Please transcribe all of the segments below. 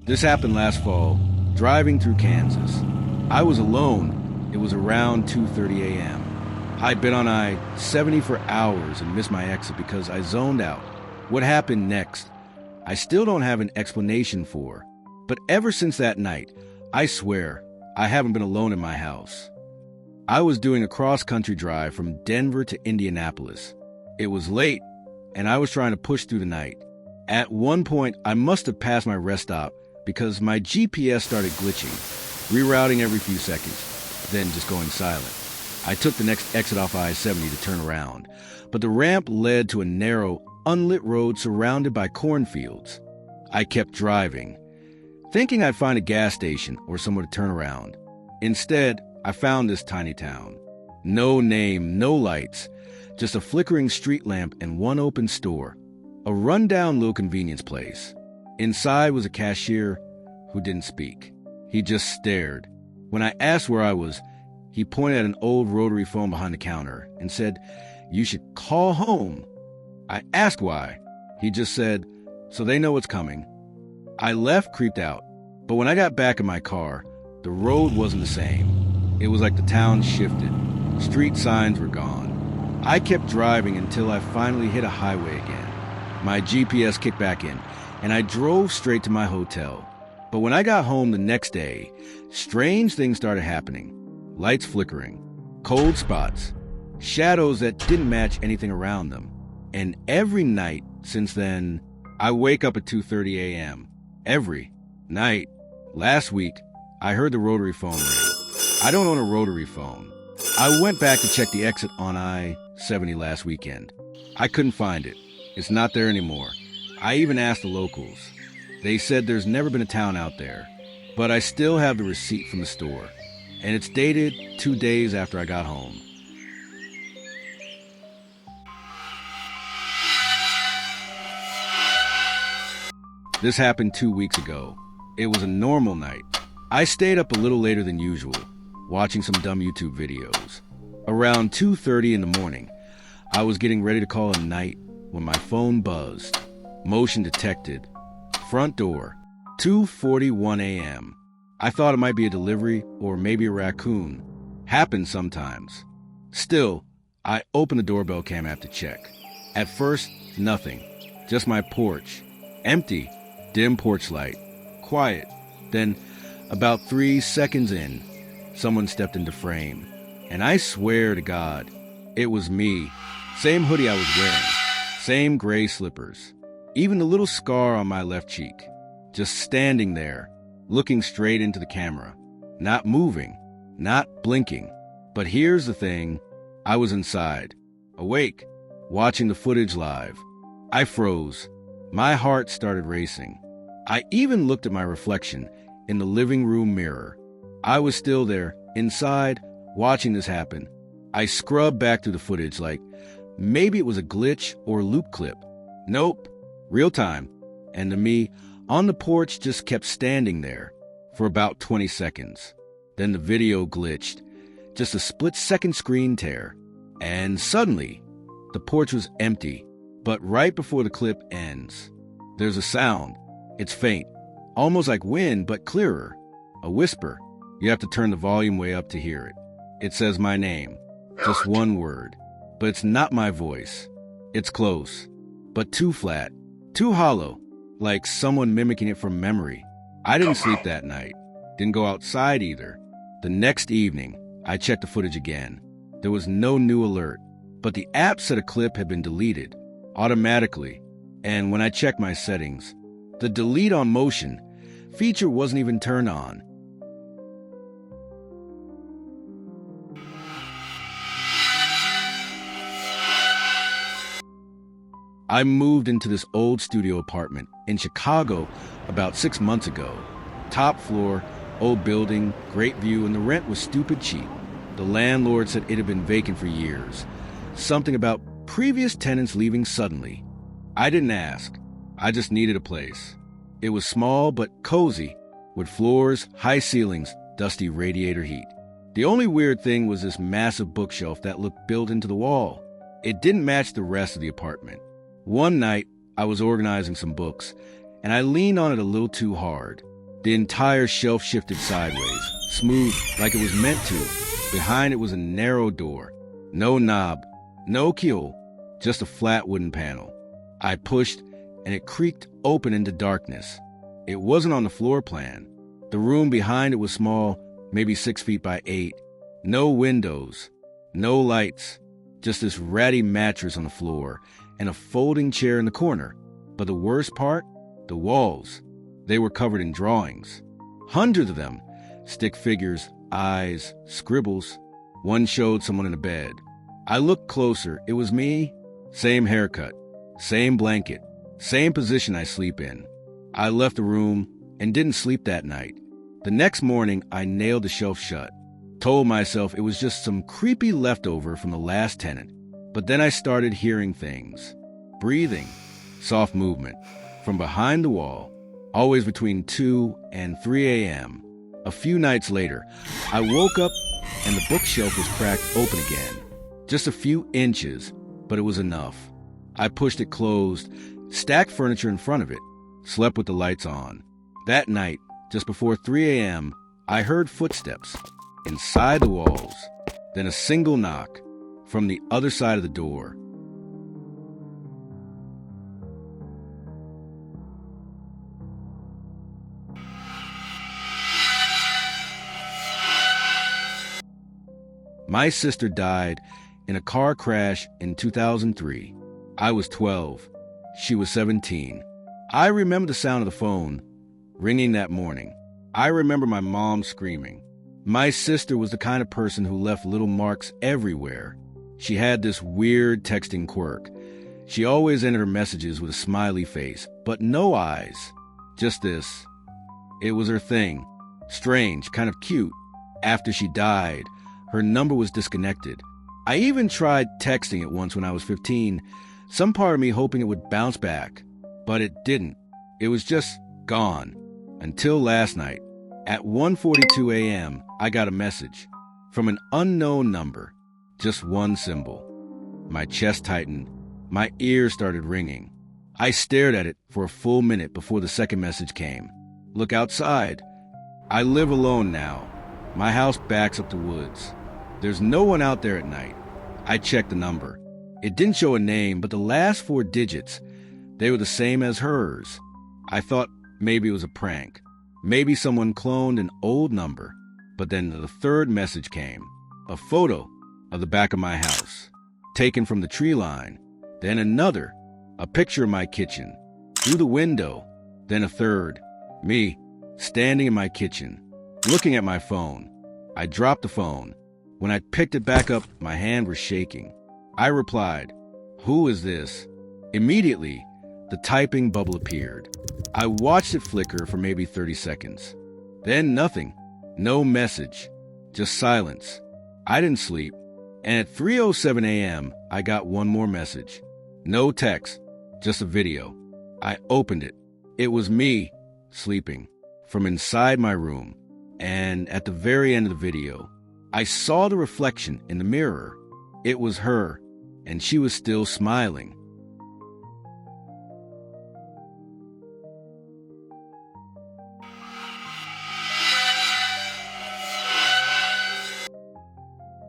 This happened last fall, driving through Kansas. I was alone. It was around 2:30 a.m. I'd been on I-70 for hours and missed my exit because I zoned out. What happened next, I still don't have an explanation for. But ever since that night, I swear, I haven't been alone in my house. I was doing a cross-country drive from Denver to Indianapolis. It was late, and I was trying to push through the night. At one point, I must have passed my rest stop because my GPS started glitching, rerouting every few seconds, then just going silent. I took the next exit off I-70 to turn around, but the ramp led to a narrow, unlit road surrounded by cornfields. I kept driving, thinking I'd find a gas station or somewhere to turn around. Instead, I found this tiny town. No name, no lights, just a flickering street lamp and one open store. A rundown little convenience place. Inside was a cashier who didn't speak. He just stared. When I asked where I was, he pointed at an old rotary phone behind the counter and said, "You should call home." I asked why. He just said, "So they know what's coming." I left creeped out, but when I got back in my car, the road wasn't the same. It was like the town shifted. Street signs were gone. I kept driving until I finally hit a highway again. My GPS kicked back in, and I drove straight to my hotel. But when I got home the next day, strange things started happening. Lights flickering, cold spots, shadows that didn't match anything around them. And every night since then, I wake up at 2:30 a.m. Every night. Last week, I heard the rotary phone ring. I don't own a rotary phone. I went back to check the exit on I-70 last weekend. I couldn't find it. It's not there anymore. I even asked the locals. They said there's never been a town out there. But I still have the receipt from the store. And it's dated 2 days after I got home. This happened 2 weeks ago. It was a normal night. I stayed up a little later than usual, watching some dumb YouTube videos. Around 2:30 in the morning, I was getting ready to call a night when my phone buzzed. Motion detected. Front door. 2:41 a.m. I thought it might be a delivery or maybe a raccoon. Happens sometimes. Still, I opened the doorbell cam app to check. At first, nothing. Just my porch. Empty. Dim porch light. Quiet. Then, about 3 seconds in, someone stepped into frame. And I swear to God, it was me. Same hoodie I was wearing. Same gray slippers. Even the little scar on my left cheek. Just standing there, looking straight into the camera. Not moving. Not blinking. But here's the thing. I was inside. Awake. Watching the footage live. I froze. My heart started racing. I even looked at my reflection in the living room mirror. I was still there, inside, watching this happen. I scrubbed back through the footage like maybe it was a glitch or loop clip. Nope. Real time. And to me, on the porch just kept standing there for about 20 seconds. Then the video glitched. Just a split-second screen tear. And suddenly, the porch was empty. But right before the clip ends, there's a sound. It's faint, almost like wind, but clearer. A whisper. You have to turn the volume way up to hear it. It says my name. Just one word. But it's not my voice. It's close, but too flat, too hollow, like someone mimicking it from memory. I didn't sleep that night. Didn't go outside either. The next evening, I checked the footage again. There was no new alert, but the app said a clip had been deleted automatically. And when I checked my settings, the delete on motion feature wasn't even turned on. I moved into this old studio apartment in Chicago about 6 months ago. Top floor, old building, great view, and the rent was stupid cheap. The landlord said it had been vacant for years. Something about previous tenants leaving suddenly. I didn't ask. I just needed a place. It was small but cozy, with floors, high ceilings, dusty radiator heat. The only weird thing was this massive bookshelf that looked built into the wall. It didn't match the rest of the apartment. One night, I was organizing some books, and I leaned on it a little too hard. The entire shelf shifted sideways, smooth like it was meant to. Behind it was a narrow door. No knob, no keyhole, just a flat wooden panel. I pushed, and it creaked open into darkness. It wasn't on the floor plan. The room behind it was small, maybe 6 feet by 8. No windows, no lights, just this ratty mattress on the floor and a folding chair in the corner. But the worst part? The walls. They were covered in drawings. Hundreds of them. Stick figures, eyes, scribbles. One showed someone in a bed. I looked closer. It was me. Same haircut, same blanket, same position I sleep in. I left the room and didn't sleep that night. The next morning, I nailed the shelf shut. Told myself it was just some creepy leftover from the last tenant. But then I started hearing things. Breathing, soft movement, from behind the wall, always between 2 and 3 a.m. A few nights later, I woke up and the bookshelf was cracked open again. Just a few inches, but it was enough. I pushed it closed, stacked furniture in front of it, slept with the lights on. That night, just before 3 a.m., I heard footsteps inside the walls, then a single knock from the other side of the door. My sister died in a car crash in 2003. I was 12. She was 17. I remember the sound of the phone ringing that morning. I remember my mom screaming. My sister was the kind of person who left little marks everywhere. She had this weird texting quirk. She always ended her messages with a smiley face, but no eyes. Just this. It was her thing. Strange, kind of cute. After she died, her number was disconnected. I even tried texting it once when I was 15, some part of me hoping it would bounce back, but it didn't. It was just gone. Until last night. At 1:42 a.m., I got a message from an unknown number, just one symbol. My chest tightened. My ears started ringing. I stared at it for a full minute before the second message came. Look outside. I live alone now. My house backs up the woods. There's no one out there at night. I checked the number. It didn't show a name, but the last 4 digits, they were the same as hers. I thought maybe it was a prank. Maybe someone cloned an old number. But then the third message came. A photo of the back of my house, taken from the tree line. Then another, a picture of my kitchen, through the window. Then a third, me, standing in my kitchen, looking at my phone. I dropped the phone. When I picked it back up, my hand was shaking. I replied, "Who is this?" Immediately, the typing bubble appeared. I watched it flicker for maybe 30 seconds. Then nothing. No message. Just silence. I didn't sleep. And at 3:07 a.m., I got one more message. No text, just a video. I opened it. It was me, sleeping, from inside my room. And at the very end of the video, I saw the reflection in the mirror. It was her, and she was still smiling.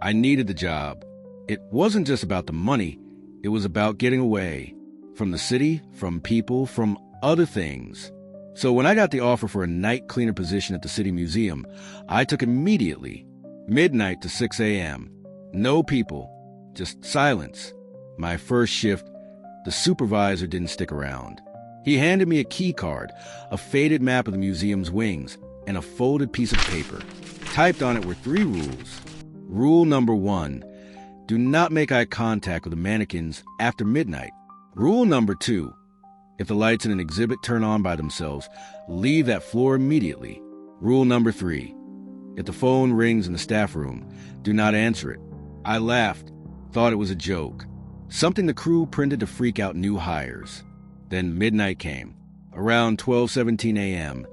I needed the job. It wasn't just about the money. It was about getting away from the city, from people, from other things. So when I got the offer for a night cleaner position at the city museum, I took immediately. Midnight to 6 a.m. No people, just silence. My first shift, the supervisor didn't stick around. He handed me a key card, a faded map of the museum's wings, and a folded piece of paper. Typed on it were 3 rules. Rule number 1, do not make eye contact with the mannequins after midnight. Rule number 2, if the lights in an exhibit turn on by themselves, leave that floor immediately. Rule number 3, if the phone rings in the staff room, do not answer it. I laughed, thought it was a joke. Something the crew printed to freak out new hires. Then midnight came. Around 12:17 a.m.,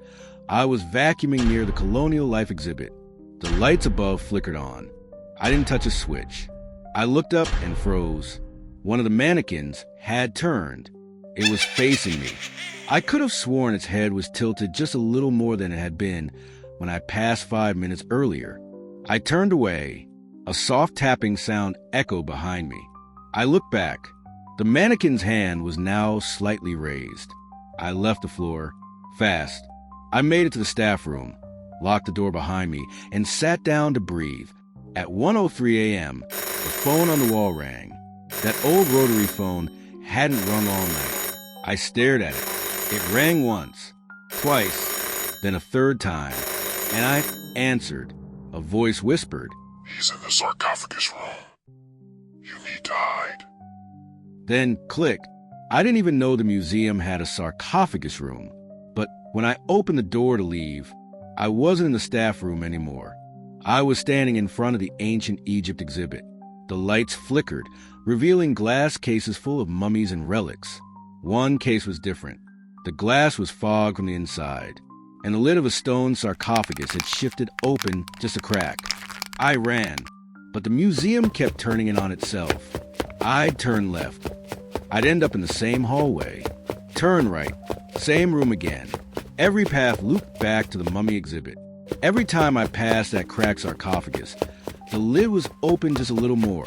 I was vacuuming near the Colonial Life exhibit. The lights above flickered on. I didn't touch a switch. I looked up and froze. One of the mannequins had turned. It was facing me. I could have sworn its head was tilted just a little more than it had been when I passed 5 minutes earlier. I turned away. A soft tapping sound echoed behind me. I looked back. The mannequin's hand was now slightly raised. I left the floor, fast. I made it to the staff room, locked the door behind me, and sat down to breathe. At 1:03 a.m., the phone on the wall rang. That old rotary phone hadn't rung all night. I stared at it. It rang once, twice, then a third time, and I answered. A voice whispered, "He's in the sarcophagus room. You need to hide." Then click. I didn't even know the museum had a sarcophagus room. But when I opened the door to leave, I wasn't in the staff room anymore. I was standing in front of the Ancient Egypt exhibit. The lights flickered, revealing glass cases full of mummies and relics. One case was different. The glass was fogged from the inside, and the lid of a stone sarcophagus had shifted open just a crack. I ran, but the museum kept turning in on itself. I'd turn left. I'd end up in the same hallway. Turn right. Same room again. Every path looped back to the mummy exhibit. Every time I passed that cracked sarcophagus, the lid was open just a little more.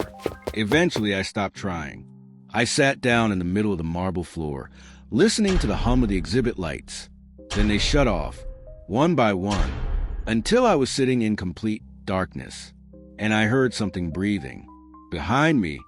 Eventually, I stopped trying. I sat down in the middle of the marble floor, listening to the hum of the exhibit lights. Then they shut off, one by one, until I was sitting in complete darkness, and I heard something breathing. Behind me,